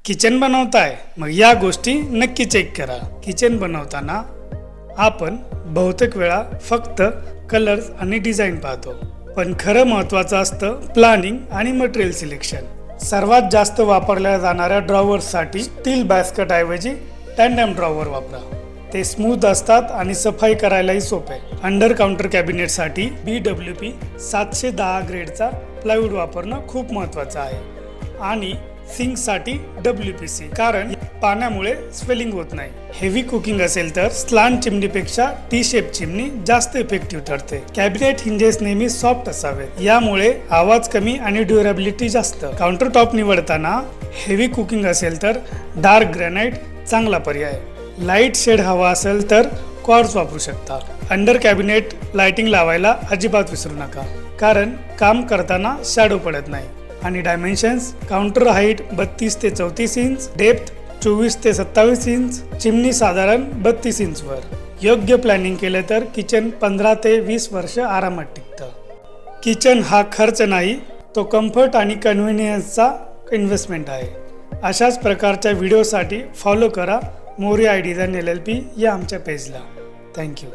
Kitchen बनवताय मग या गोष्टी नक्की चेक करा। किचन बनवताना आपण बहुतेक वेळा फक्त कलर्स आणि डिझाईन पाहतो, पण खरं महत्त्वाचं असतं प्लॅनिंग आणि मटेरियल सिलेक्शन। सर्वात जास्त वापरल्या जाणाऱ्या ड्रॉवरसाठी स्टील बास्केट ऐवजी टँडम ड्रॉवर वापरा। ते स्मूथ असतात आणि सफाई करायलाही सोपे। अंडर काउंटर कॅबिनेटसाठी BWP 710 ग्रेडचा प्लायवूड वापरणं खूप महत्त्वाचं आहे आणि सिंकसाठी WPC, कारण पाण्यामुळे स्वेलिंग होत नाही। हेवी कुकिंग असेल तर स्लांट चिमणीपेक्षा टी शेप चिमणी जास्त इफेक्टिव्ह ठरते। कॅबिनेट हिंजेस नेहमी सॉफ्ट असावेत, यामुळे आवाज कमी आणि ड्युरेबिलिटी जास्त। काउंटर टॉप निवडताना हेवी कुकिंग असेल तर डार्क ग्रॅनाइट चांगला पर्याय। लाईट शेड हवा असेल तर क्वार्ट्ज वापरू शकता। अंडर कॅबिनेट लाइटिंग लावायला अजिबात विसरू नका, कारण काम करताना शॅडो पडत नाही। आणि डायमेन्शन्स, काउंटर हाईट 32 ते 34 इंच, डेप्थ 24 ते 27 इंच, चिमणी साधारण 32 इंचवर। योग्य प्लॅनिंग केले तर किचन 15 ते 20 वर्ष आरामात टिकतं। किचन हा खर्च नाही, तो कम्फर्ट आणि कन्व्हिनियन्सचा इन्व्हेस्टमेंट आहे। अशाच प्रकारच्या व्हिडिओसाठी फॉलो करा मोरिया डिझाइन LLP या आमच्या पेजला। थँक्यू।